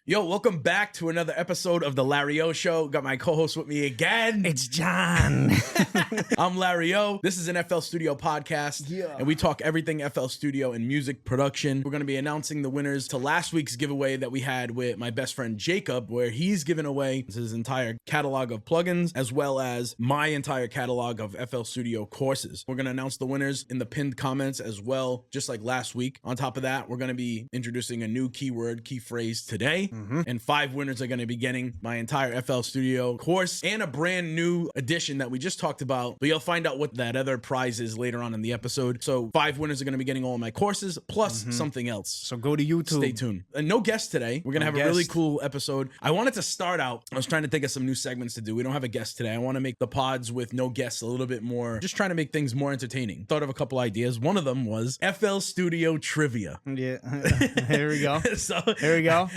Yo, welcome back to another episode of the Larry Ohh Show. Got my co-host with me again. It's John. I'm Larry Ohh. This is an FL Studio podcast, and we talk everything FL Studio and music production. We're going to be announcing the winners to last week's giveaway that we had with my best friend Jacob, where he's given away his entire catalog of plugins, as well as my entire catalog of FL Studio courses. We're going to announce the winners in the pinned comments as well, just like last week. On top of that, we're going to be introducing a new keyword, key phrase today. And 5 winners are going to be getting my entire FL Studio course and a brand new edition that we just talked about, but you'll find out what that other prize is later on in the episode. So 5 winners are going to be getting all of my courses plus something else. So go to YouTube. Stay tuned. And no guest today. We're going to have a really cool episode. I wanted to start out, I was trying to think of some new segments to do. We don't have a guest today. I want to make the pods with no guests a little bit more, just trying to make things more entertaining. Thought of a couple ideas. One of them was FL Studio Trivia. Yeah. Here we go. So here we go.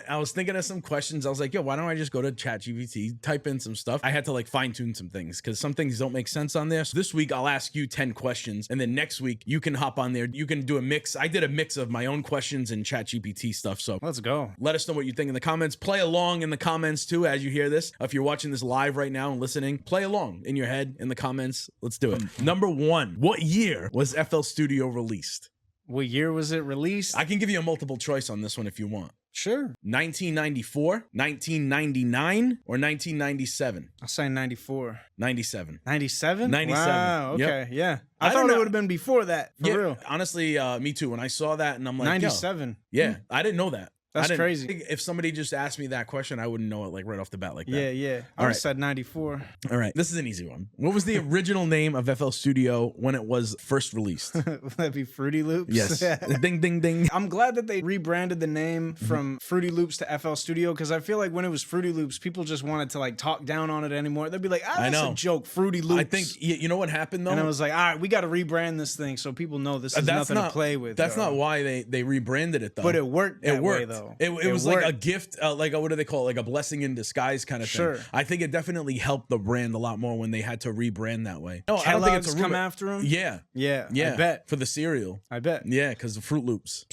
I was thinking of some questions. I was like, yo, why don't I just go to ChatGPT, type in some stuff? I had to like fine tune some things because some things don't make sense on there. So this week I'll ask you 10 questions, and then next week you can hop on there. You can do a mix. I did a mix of my own questions and ChatGPT stuff. So let's go. Let us know what you think in the comments. Play along in the comments too as you hear this. If you're watching this live right now and listening, play along in your head in the comments. Let's do it. Number 1, what year was FL Studio released? What year was it released? I can give you a multiple choice on this one if you want. Sure. 1994, 1999, or 1997? I'll say 94. 97. 97? 97. Wow, okay, Yep. yeah. I I don't thought know. it would have been before that, for real. Honestly, me too. When I saw that and I'm like, 97. Yo, yeah, I didn't know that. That's crazy. If somebody just asked me that question, I wouldn't know it like right off the bat like that. Yeah, yeah. I would have said 94. All right, this is an easy one. What was the original name of FL Studio when it was first released? Would that be Fruity Loops? Yes. Ding, ding, ding. I'm glad that they rebranded the name from Fruity Loops to FL Studio, because I feel like when it was Fruity Loops, people just wanted to like talk down on it anymore. They'd be like, ah, that's a joke, Fruity Loops. I think, you know what happened though? And I was like, all right, we got to rebrand this thing so people know this is nothing to play with. That's not why they rebranded it though. But it worked that way though. It was like a gift, like what do they call it? Like a blessing in disguise kind of thing. Sure. I think it definitely helped the brand a lot more when they had to rebrand that way. No, Kellogg's I don't think it's a come after them. Yeah. Yeah. Yeah. I bet. For the cereal. I bet. Yeah, because of Fruit Loops.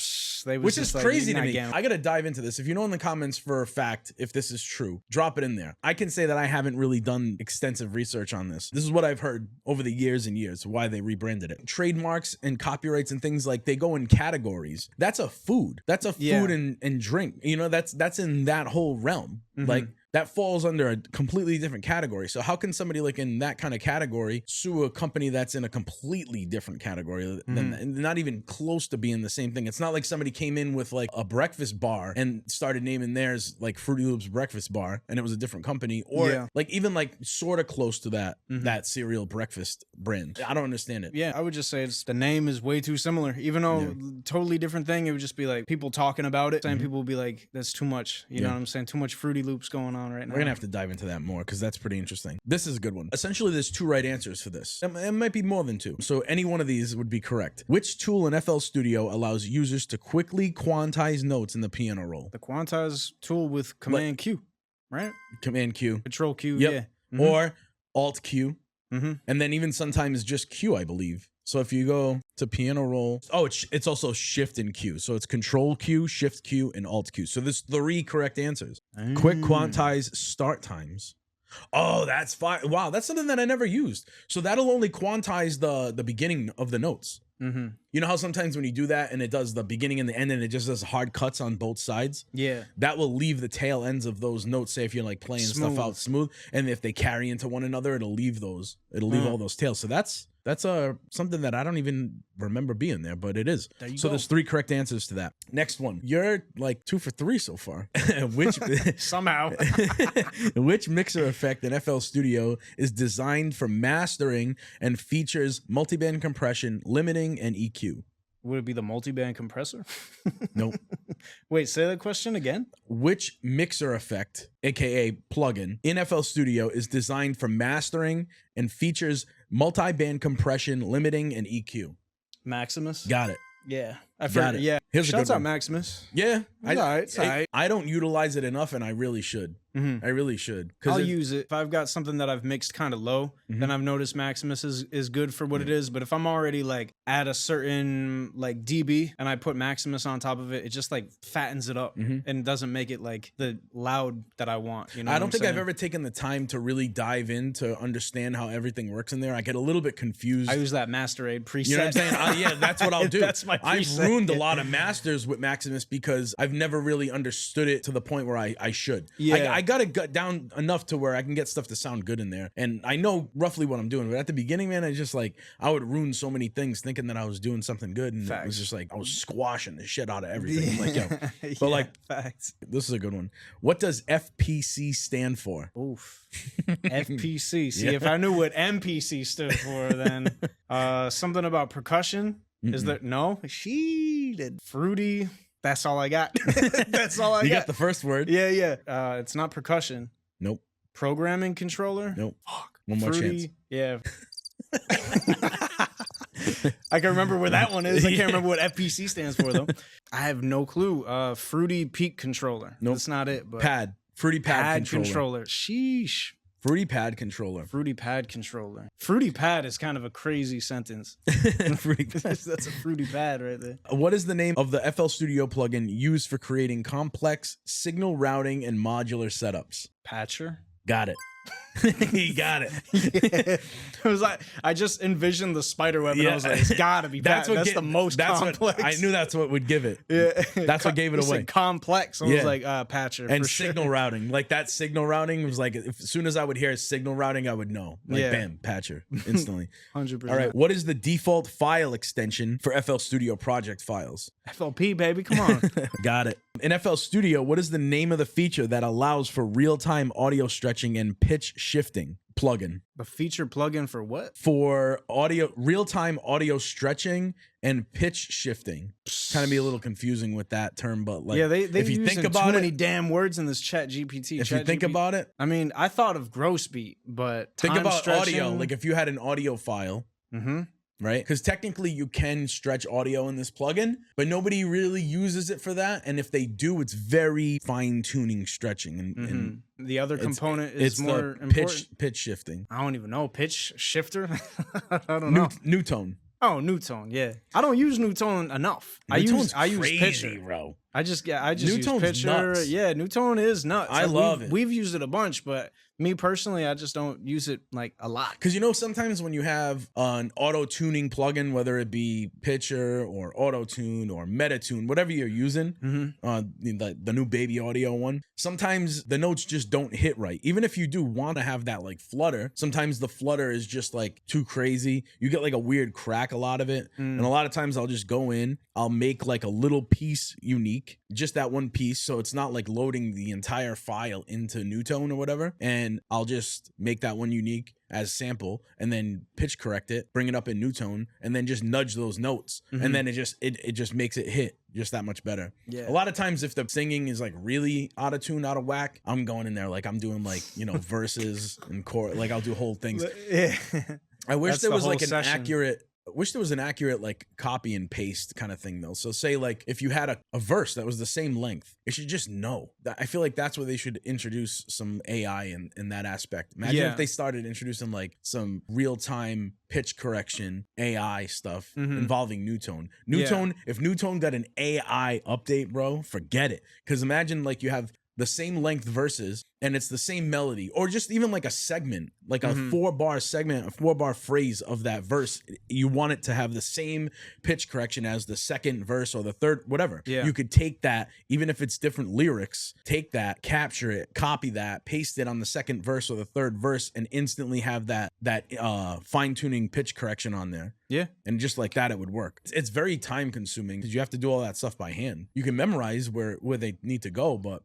Which is crazy to me. I got to dive into this. If you know in the comments for a fact if this is true, drop it in there. I can say that I haven't really done extensive research on this. This is what I've heard over the years and years, why they rebranded it. Trademarks and copyrights and things like they go in categories. That's a food. That's a food and drink. You know, that's in that whole realm. Like that falls under a completely different category. So how can somebody like in that kind of category sue a company that's in a completely different category than not even close to being the same thing? It's not like somebody came in with like a breakfast bar and started naming theirs like Fruity Loops breakfast bar and it was a different company, or like even like sort of close to that that cereal breakfast brand. I don't understand it. Yeah, I would just say the name is way too similar. Even though totally different thing, it would just be like people talking about it. Same people would be like, that's too much. You know what I'm saying? Too much Fruity Loops going on right now. We're gonna have to dive into that more because that's pretty interesting. This is a good one. Essentially, there's 2 right answers for this. It might be more than 2. So any one of these would be correct. Which tool in FL Studio allows users to quickly quantize notes in the piano roll? The quantize tool with Command Q, right? Command Q. Control Q, yeah. Or Alt Q. And then even sometimes just Q, I believe. So if you go to piano roll, it's also Shift and Q. So it's Control Q, Shift Q, and Alt Q. So there's 3 correct answers. Quick quantize start times. Oh, that's fine. Wow, that's something that I never used. So that'll only quantize the beginning of the notes. You know how sometimes when you do that and it does the beginning and the end and it just does hard cuts on both sides? Yeah. That will leave the tail ends of those notes, say if you're like playing stuff out smooth, and if they carry into one another, it'll leave those. It'll leave all those tails. So that's something that I don't even remember being there, but it is. So there's 3 correct answers to that. Next one. You're like 2 for 3 so far. Which somehow which mixer effect in FL Studio is designed for mastering and features multiband compression, limiting, and EQ? Would it be the multiband compressor? Nope. Wait, say that question again. Which mixer effect, aka plugin, in FL Studio is designed for mastering and features multi-band compression, limiting, and EQ? Maximus. Got it. Yeah, Got it. Yeah, Here's a good shouts out one. Maximus. Yeah, It's all right. I don't utilize it enough, and I really should. I really should. I'll use it. If I've got something that I've mixed kind of low, then I've noticed Maximus is good for what it is. But if I'm already like at a certain like dB and I put Maximus on top of it, it just like fattens it up and doesn't make it like the loud that I want. You know, I don't think I've ever taken the time to really dive in to understand how everything works in there. I get a little bit confused. I use that Master Aid preset. You know what I'm saying? Yeah, that's what I'll do. That's my preset. I've ruined a lot of masters with Maximus because I've never really understood it to the point where I should. Yeah. I got to gut down enough to where I can get stuff to sound good in there. And I know roughly what I'm doing. But at the beginning, man, I would ruin so many things thinking that I was doing something good. And it was just like, I was squashing the shit out of everything. Like, yo. But like, facts. This is a good one. What does FPC stand for? Oof. FPC. See, if I knew what MPC stood for, then something about percussion. Is there? No. She did fruity. That's all I got. That's all I got. You got the first word. Yeah. It's not percussion. Nope. Programming controller. Nope. Fuck. One more chance. Yeah. I can remember where that one is. I can't remember what FPC stands for though. I have no clue. Fruity Peak controller. Nope. That's not it. But pad. Fruity pad controller. Sheesh. Fruity pad controller. Fruity pad controller. Fruity pad is kind of a crazy sentence. Fruity pad. That's a fruity pad right there. What is the name of the FL Studio plugin used for creating complex signal routing and modular setups? Patcher. Got it. He got it. It was like I just envisioned the spider web and I was like, it's gotta be that's the most complex. I knew that's what would give it. Yeah. That's what gave it away. Complex. I was like, Patcher. And signal routing. Like that signal routing was like, as soon as I would hear signal routing, I would know. Like bam, Patcher instantly. 100%. All right. What is the default file extension for FL Studio project files? FLP, baby. Come on. Got it. In FL Studio, what is the name of the feature that allows for real-time audio stretching and pitch shifting? Plugin. A feature plugin for what? For real-time audio stretching and pitch shifting. Kind of be a little confusing with that term, but like, if you think about too many damn words in this Chat GPT. If you think about it, I mean, I thought of gross beat, but think about audio. Like if you had an audio file. Right? Because technically you can stretch audio in this plugin, but nobody really uses it for that. And if they do, it's very fine-tuning stretching. And the other component is more important. Pitch shifting. I don't even know. Pitch shifter? I don't know. Newtone. Oh, newtone, yeah. I don't use newtone enough. I use pitcher, bro. I just use pitcher. Nuts. Yeah, newtone is nuts. I love it. We've used it a bunch, but me personally, I just don't use it like a lot. Because you know, sometimes when you have an auto tuning plugin, whether it be pitcher or auto tune or metatune, whatever you're using, the new baby audio one, sometimes the notes just don't hit right. Even if you do want to have that like flutter, sometimes the flutter is just like too crazy. You get like a weird crack a lot of it. And a lot of times I'll just go in, I'll make like a little piece unique, just that one piece. So it's not like loading the entire file into newtone or whatever. And I'll just make that one unique as sample and then pitch correct it, bring it up in newtone, and then just nudge those notes. And then it just makes it hit just that much better. Yeah. A lot of times if the singing is like really out of tune, out of whack, I'm going in there like I'm doing like, you know, verses and chord, like I'll do whole things. Yeah. I wish there was like an accurate like copy and paste kind of thing though. So say like if you had a verse that was the same length, it should just know. I feel like that's where they should introduce some AI in that aspect. Imagine if they started introducing like some real-time pitch correction AI stuff involving newtone. If newtone got an AI update, bro, forget it. Because imagine like you have the same length verses and it's the same melody, or just even like a segment, like a 4-bar segment, a 4-bar phrase of that verse. You want it to have the same pitch correction as the second verse or the third, whatever. Yeah. You could take that, even if it's different lyrics, take that, capture it, copy that, paste it on the second verse or the third verse, and instantly have that fine-tuning pitch correction on there. Yeah. And just like that, it would work. It's very time consuming because you have to do all that stuff by hand. You can memorize where they need to go, but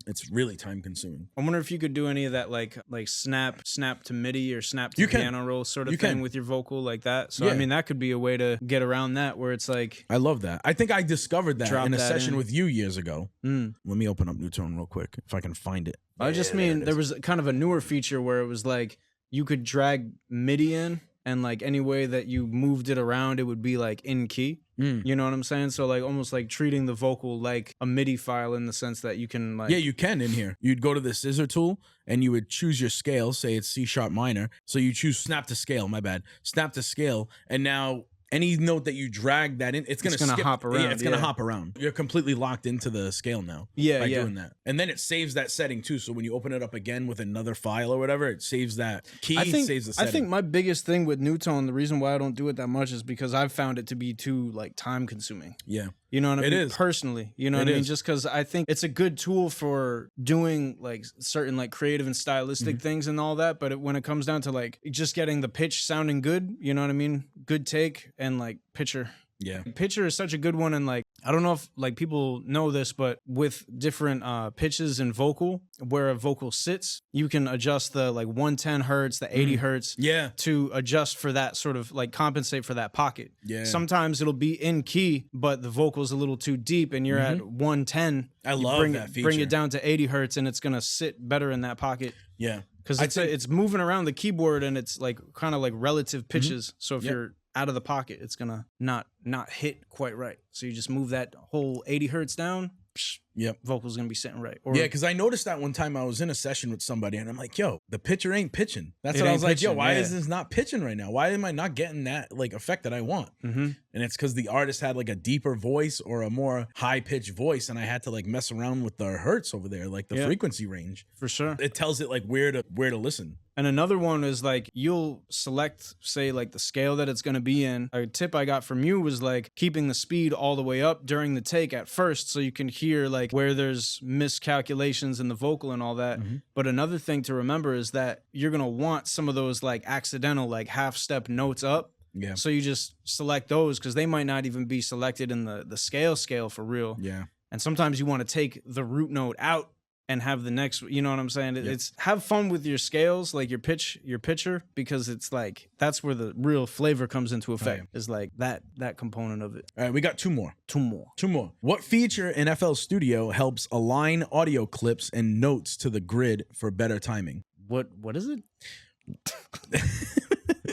it's really time consuming. I wonder if you could do any of that like snap to MIDI or snap to piano roll sort of thing with your vocal like that. So I mean, that could be a way to get around that where it's like, I love that. I think I discovered that in a session with you years ago. Let me open up Newtone real quick if I can find it. I just mean there was kind of a newer feature where it was like you could drag MIDI in and like any way that you moved it around, it would be like in key. You know what I'm saying? So like almost like treating the vocal like a MIDI file in the sense that you can like... Yeah, you can in here. You'd go to the scissor tool and you would choose your scale, say it's C sharp minor. So you choose snap to scale, my bad. Snap to scale. And now any note that you drag that in, it's gonna hop around. Yeah, it's gonna hop around. You're completely locked into the scale now. Yeah, by doing that. And then it saves that setting too. So when you open it up again with another file or whatever, it saves that key, saves the setting. I think my biggest thing with newtone, the reason why I don't do it that much is because I've found it to be too like time consuming. Yeah. You know what I mean? It is. Personally, you know what I mean? Just because I think it's a good tool for doing like certain like creative and stylistic things and all that. But when it comes down to like just getting the pitch sounding good, you know what I mean? Good take and like pitcher. Yeah. Pitcher is such a good one. And like, I don't know if like people know this, but with different pitches in vocal, where a vocal sits, you can adjust the like 110 hertz, the 80 hertz to adjust for that sort of like compensate for that pocket. Yeah. Sometimes it'll be in key, but the vocal's a little too deep and you're at 110. I love that feature. Bring it down to 80 hertz and it's going to sit better in that pocket. Yeah. Because it's moving around the keyboard and it's like kind of like relative pitches. So if you're out of the pocket, it's gonna not hit quite right. So you just move that whole 80 hertz down. Vocal's gonna be sitting right. Or, because I noticed that one time I was in a session with somebody and I'm like, yo, the pitcher ain't pitching. That's what I was like, yo, why is this not pitching right now? Why am I not getting that like effect that I want? And it's because the artist had like a deeper voice or a more high pitched voice, and I had to like mess around with the hertz over there, like the frequency range. For sure, it tells it like where to listen. And another one is like you'll select, say, like the scale that it's going to be in. A tip I got from you was like keeping the speed all the way up during the take at first so you can hear like where there's miscalculations in the vocal and all that. But another thing to remember is that you're going to want some of those like accidental like half step notes up. Yeah. So you just select those because they might not even be selected in the scale for real. Yeah. And sometimes you want to take the root note out and have the next, you know what I'm saying? It's have fun with your scales, like your pitcher, because it's like, that's where the real flavor comes into effect, is like that component of it. All right, we got two more. Two more. What feature in FL Studio helps align audio clips and notes to the grid for better timing? What is it?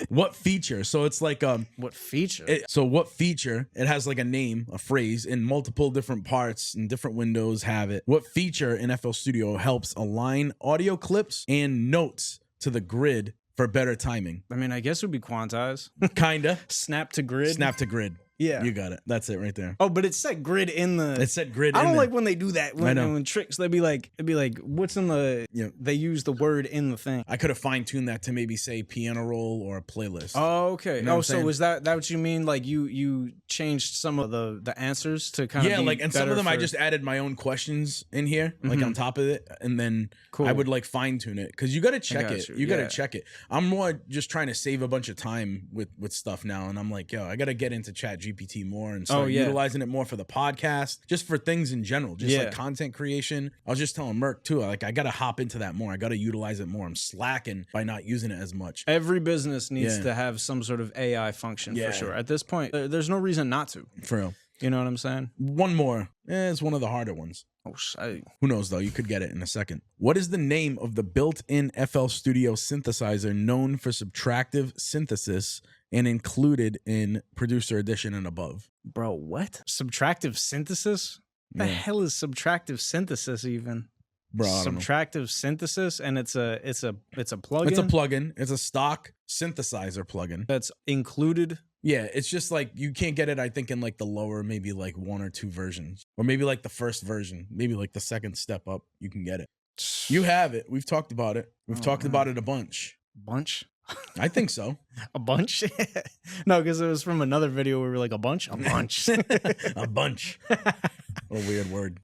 What feature? So it's like what feature? What feature? It has like a name, a phrase in multiple different parts and different windows have it. What feature in FL Studio helps align audio clips and notes to the grid for better timing? I mean, I guess it would be quantize. Kinda. Snap to grid. Snap to grid. Yeah, you got it. That's it right there. Oh, but it said grid in the. It said grid. I don't like when they do that. When tricks, it'd be like, what's in the? They use the word in the thing. I could have fine tuned that to maybe say piano roll or a playlist. Oh, okay. You know so was that what you mean? Like you changed some of the answers to kind of and some of them I just added my own questions in here, like on top of it, and then I would like fine tune it because you got to check it. You got to check it. I'm more just trying to save a bunch of time with stuff now, and I'm like, yo, I got to get into ChatGPT more and start utilizing it more for the podcast, just for things in general, just like content creation. I was just telling Merc too, like I got to hop into that more. I got to utilize it more. I'm slacking by not using it as much. Every business needs to have some sort of AI function for sure. At this point, there's no reason not to. For real. You know what I'm saying? One more. It's one of the harder ones. Oh, who knows though? You could get it in a second. What is the name of the built-in FL Studio synthesizer known for subtractive synthesis and included in Producer Edition and above? Bro, what? Subtractive synthesis? What the hell is subtractive synthesis even? Bro, subtractive synthesis, and it's a plugin. It's a plugin. It's a stock synthesizer plugin that's included. Yeah, it's just like you can't get it, I think, in like the lower, maybe like 1 or 2 versions, or maybe like the first version, maybe like the second step up. You can get it. You have it. We've talked about it. We've talked about it a bunch. Bunch? I think so. A bunch? No, because it was from another video where we were like, a bunch? A bunch. A bunch. What a weird word.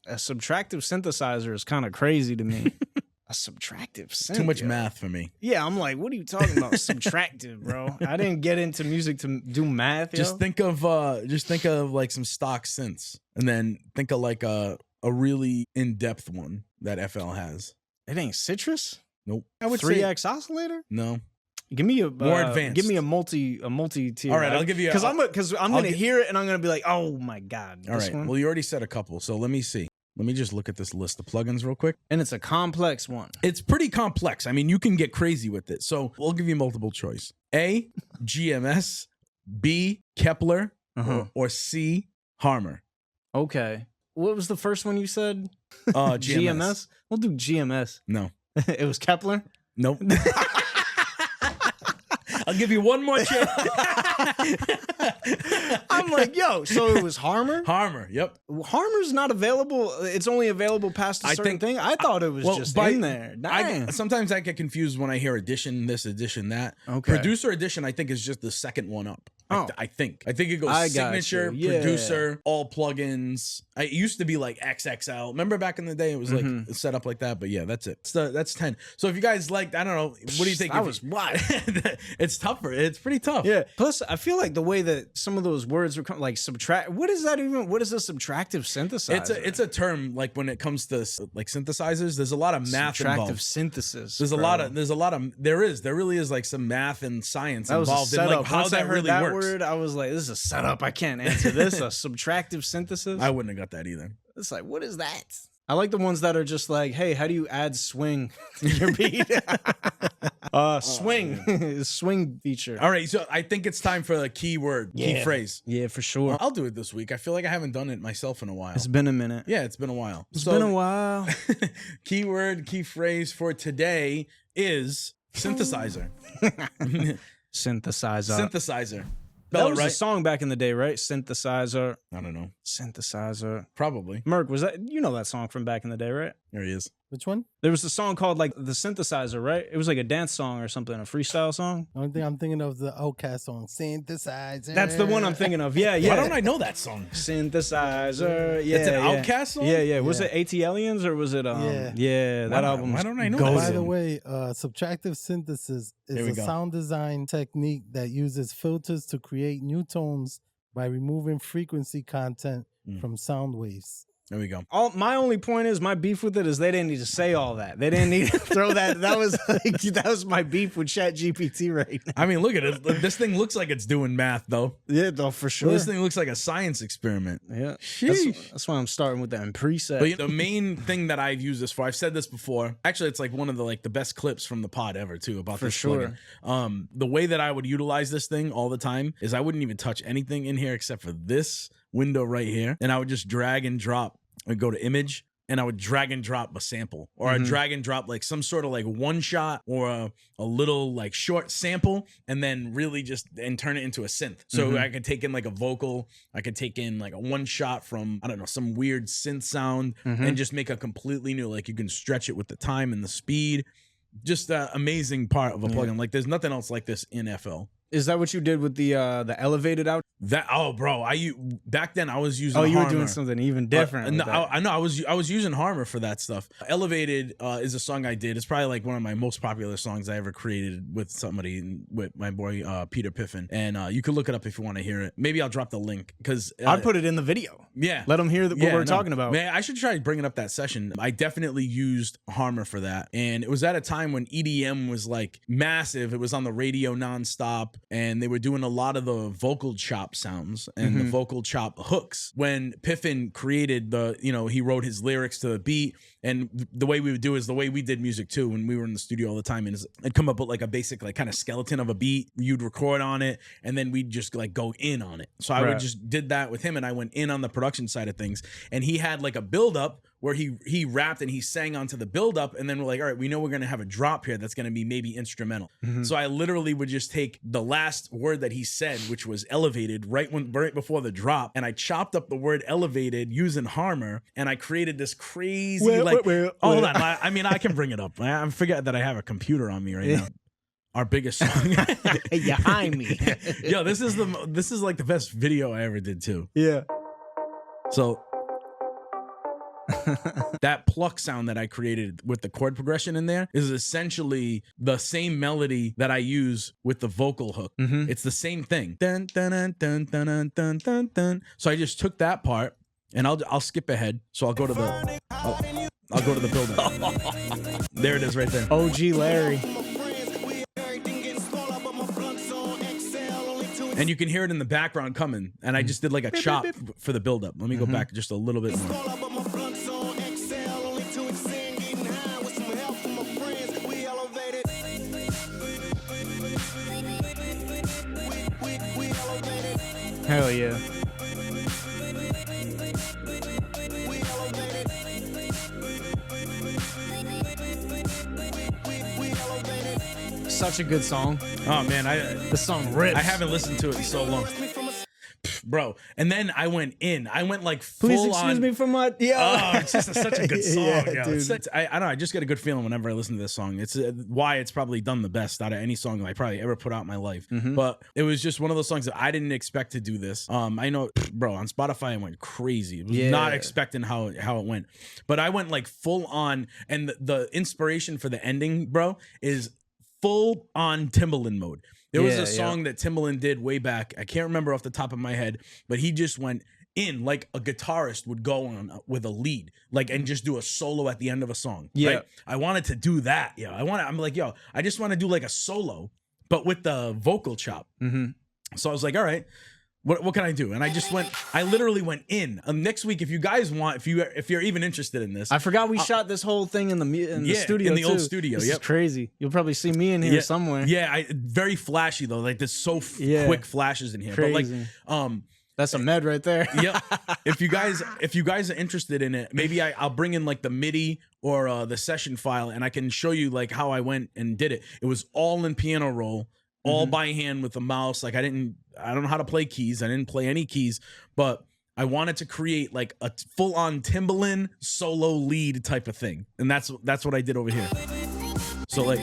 A subtractive synthesizer is kind of crazy to me. A subtractive synth. Too much math for me. Yeah, I'm like, what are you talking about? Subtractive, bro. I didn't get into music to do math. Just think of like some stock synths, and then think of like a really in-depth one that FL has. It ain't Citrus? Nope. I would 3X oscillator? No. Give me a more advanced. Give me a multi tier. All right, I'll give you because I'm gonna hear it and I'm gonna be like, oh my god. All right. One? Well, you already said a couple, so let me see. Let me just look at this list of plugins real quick. And it's a complex one. It's pretty complex. I mean, you can get crazy with it. So we'll give you multiple choice. A, GMS, B, Kepler, or C, Harmer. Okay. What was the first one you said? GMS. We'll do GMS. No. It was Kepler? Nope. I'll give you one more chance. I'm like, yo, so it was Harmer? Harmer, yep. Harmer's not available. It's only available past a certain thing. I thought it was just in there. Sometimes I get confused when I hear edition this, edition that. Okay. Producer edition, I think, is just the second one up. Oh. I think it goes signature, producer, all plugins. It used to be like XXL. Remember back in the day, it was like set up like that. But yeah, that's it. That's 10. So if you guys liked, I don't know, what do you think? That was wild. It's tougher. It's pretty tough. Yeah. Plus, I feel like the way that some of those words were like subtract. What is that even? What is a subtractive synthesizer? It's a term like when it comes to like synthesizers. There's a lot of math involved. Subtractive synthesis. There really is like some math and science that involved in like how that really works. Word, I was like, this is a setup. I can't answer this. A subtractive synthesis. I wouldn't have got that either. It's like, what is that? I like the ones that are just like, hey, how do you add swing to your beat? Swing. Swing feature. All right, so I think it's time for the keyword, key phrase. Yeah, for sure. I'll do it this week. I feel like I haven't done it myself in a while. It's been a minute. Yeah, it's been a while. It's been a while. Keyword, key phrase for today is synthesizer. Synthesizer. That was a song back in the day, right? Synthesizer. I don't know. Synthesizer. Probably. Merc, was that, you know that song from back in the day, right? There he is. Which one? There was a song called like The Synthesizer, right? It was like a dance song or something, a freestyle song. The only thing I'm thinking of is the Outkast song, Synthesizer. That's the one I'm thinking of. Yeah. Why don't I know that song? Synthesizer. Yeah. It's an Outkast song? Yeah. Was it AT Aliens or was it that album? Why don't I know that? that? By the way, subtractive synthesis is a sound design technique that uses filters to create new tones by removing frequency content from sound waves. There we go. My only point is my beef with it is they didn't need to say all that. They didn't need to throw that. That was my beef with ChatGPT right now. I mean, look at it. This thing looks like it's doing math, though. Yeah, though, for sure. This thing looks like a science experiment. Yeah. Sheesh. That's why I'm starting with that in preset. But the main thing that I've used this for, I've said this before. Actually, it's like one of the best clips from the pod ever too about this plugin. The way that I would utilize this thing all the time is I wouldn't even touch anything in here except for this window right here, and I would just drag and drop. I'd go to image and I would drag and drop a sample, or I'd drag and drop like some sort of like one shot or a little like short sample, and then really just turn it into a synth. So I could take in like a vocal, I could take in like a one shot from, I don't know, some weird synth sound and just make a completely new, like you can stretch it with the time and the speed. Just an amazing part of a plugin. Like there's nothing else like this in FL. Is that what you did with the elevated out? Back then I was using. Oh, you Harmer. were doing something even different. No, I know I was using Harmer for that stuff. Elevated is a song I did. It's probably like one of my most popular songs I ever created with somebody, with my boy Peter Piffin. And you can look it up if you want to hear it. Maybe I'll drop the link because I'd put it in the video. Yeah, let them hear what we're talking about. Man, I should try bringing up that session. I definitely used Harmer for that, and it was at a time when EDM was like massive. It was on the radio nonstop. And they were doing a lot of the vocal chop sounds and the vocal chop hooks. When Piffin created he wrote his lyrics to the beat. And the way we would do is the way we did music too when we were in the studio all the time. And I'd come up with like a basic like kind of skeleton of a beat. You'd record on it, and then we'd just like go in on it. So I would just did that with him, and I went in on the production side of things. And he had like a build up where he rapped and he sang onto the build up, and then we're like, all right, we know we're gonna have a drop here that's gonna be maybe instrumental. So I literally would just take the last word that he said, which was elevated, right before the drop, and I chopped up the word elevated using Harmer, and I created this crazy hold on. I mean, I can bring it up. I forget that I have a computer on me right now. Our biggest song. Behind me. Yo, this is like the best video I ever did too. Yeah. So that pluck sound that I created with the chord progression in there is essentially the same melody that I use with the vocal hook. It's the same thing. Dun, dun, dun, dun, dun, dun, dun, dun, dun. So I just took that part, and I'll skip ahead. So I'll go to the I'll go to the building. There it is right there. OG Larry. And you can hear it in the background coming. And I just did like a chop for the build-up. Let me go back just a little bit more. Hell yeah. Such a good song. Oh man, the song rips. I haven't listened to it in so long. Bro, and then I went like full Please excuse on. me from what? Oh, it's just such a good song. Yeah, yo. dude. I don't know. I just get a good feeling whenever I listen to this song. It's why it's probably done the best out of any song I probably ever put out in my life. But it was just one of those songs that I didn't expect to do this. I know, bro, on Spotify it went crazy. I was not expecting how it went, but I went like full on, and the inspiration for the ending, bro, is full on Timbaland mode. There was a song that Timbaland did way back. I can't remember off the top of my head, but he just went in like a guitarist would go on with a lead, like, and just do a solo at the end of a song. Yeah. Right? I wanted to do that. Yo, I'm like, yo, I just want to do like a solo, but with the vocal chop. So I was like, all right, what can I do? And I literally went in. Next week, if you guys want, if you're even interested in this, I forgot we shot this whole thing in the studio. In the old studio. This is crazy. You'll probably see me in here somewhere. Yeah, very flashy though. Like there's so quick flashes in here. Crazy. But like, that's a med right there. Yep. If you guys are interested in it, maybe I'll bring in like the MIDI or the session file, and I can show you like how I went and did it. It was all in piano roll, all by hand with the mouse. Like I don't know how to play keys. I didn't play any keys, but I wanted to create like a full on Timbaland solo lead type of thing. And that's what I did over here. So like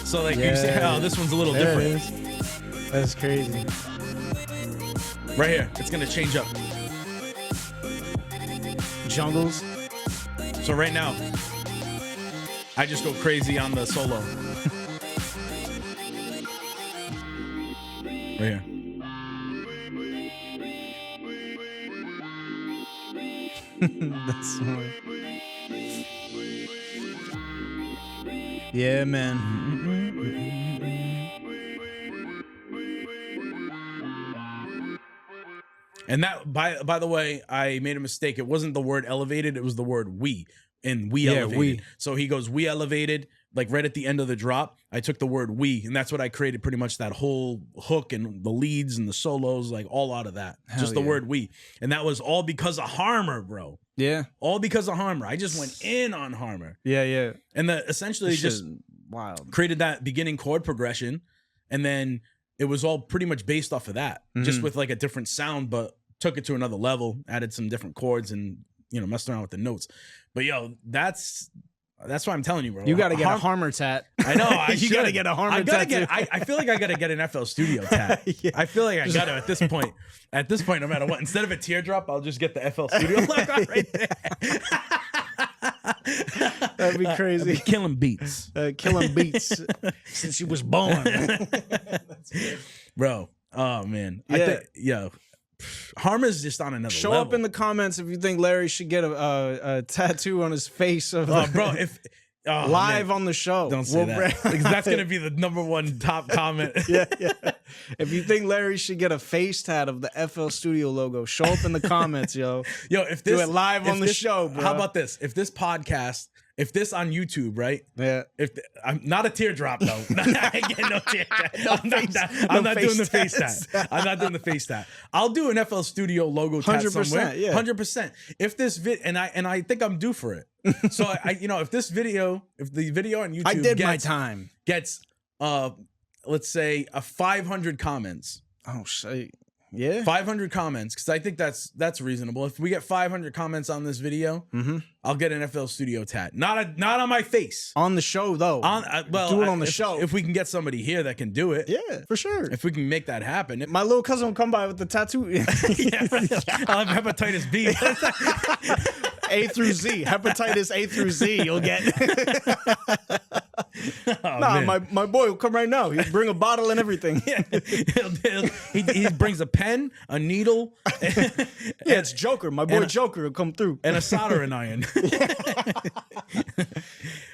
so like you see, oh, this one's a little different. That's crazy. Right here, it's gonna change up. Jungles. So right now, I just go crazy on the solo. Right here. That's smart. Yeah, man. And that, by the way, I made a mistake. It wasn't the word elevated. It was the word we. And we elevated. We. So he goes, we elevated, like right at the end of the drop. I took the word we, and that's what I created pretty much that whole hook and the leads and the solos, like all out of that. Just the word we. And that was all because of Harmer, bro. Yeah. All because of Harmer. I just went in on Harmer. Yeah. And essentially just wild. Created that beginning chord progression. And then it was all pretty much based off of that, just with like a different sound, but took it to another level, added some different chords and, messed around with the notes. But yo, that's why I'm telling you, bro. You got to get a Harmer tat. I know. You got to get a Harmer tat. I feel like I got to get an FL Studio tat. Yeah. I feel like I got to at this point. At this point, no matter what, instead of a teardrop, I'll just get the FL Studio logo right there. That'd be crazy. I'd be killing beats. Killing beats since you was born. Bro. Oh, man. Yeah. Harmer's just on another Show level. up in the comments if you think Larry should get a tattoo on his face of bro, live on the show. Don't say that. Because that's gonna be the #1 top comment. Yeah. If you think Larry should get a face tat of the FL Studio logo, show up in the comments, yo. Yo, if this do it live on the show, bro. How about this? If this podcast, if this on YouTube, right? Yeah. I'm not a teardrop though. I ain't getting no teardrop. I'm not doing the face tat. I'm not doing the face tat. I'll do an FL Studio logo tat 100%, somewhere. yeah. 100%. If this and I think I'm due for it. So if the video on YouTube I did my time. Gets let's say 500 comments. Oh shit. Yeah. 500 comments, because I think that's reasonable. If we get 500 comments on this video, I'll get an FL Studio tat. Not on my face. On the show though. Do it on the show. If we can get somebody here that can do it. Yeah, for sure. If we can make that happen. My little cousin will come by with the tattoo. I'll have hepatitis B. A through Z. Hepatitis A through Z you'll get. My boy will come right now. He'll bring a bottle and everything. He brings a pen, a needle. It's Joker. My boy Joker will come through. And a soldering iron.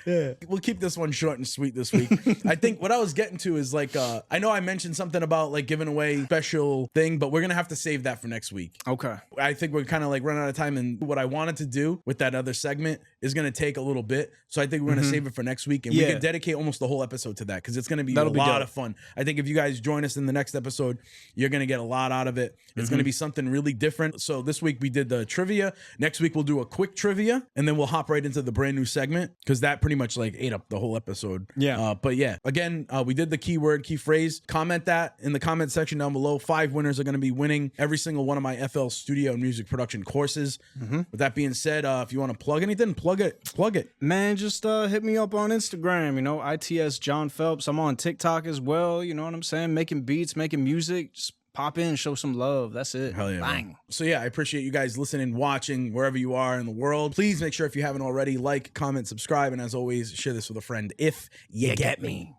Yeah. We'll keep this one short and sweet this week. I think what I was getting to is like, I know I mentioned something about like giving away special thing, but we're going to have to save that for next week. Okay. I think we're kind of like running out of time, and what I wanted to do with that other segment is going to take a little bit. So I think we're going to save it for next week, and we can dedicate almost the whole episode to that because it's going to be a lot of fun. I think if you guys join us in the next episode, you're going to get a lot out of it. It's going to be something really different. So this week we did the trivia. Next week we'll do a quick trivia, and then we'll hop right into the brand new segment because that pretty much like ate up the whole episode. Yeah. But yeah, again, we did the keyword, key phrase. Comment that in the comment section down below. 5 winners are going to be winning every single one of my FL Studio and music production courses. With that being said, if you want to plug anything, plug it. Man, just hit me up on Instagram, you know, ITS John Phelps. I'm on TikTok as well, you know what I'm saying? Making beats, making music. Just pop in, show some love. That's it. Hell yeah. Bang. Man. So yeah, I appreciate you guys listening, watching, wherever you are in the world. Please make sure if you haven't already, like, comment, subscribe, and as always, share this with a friend if you get me.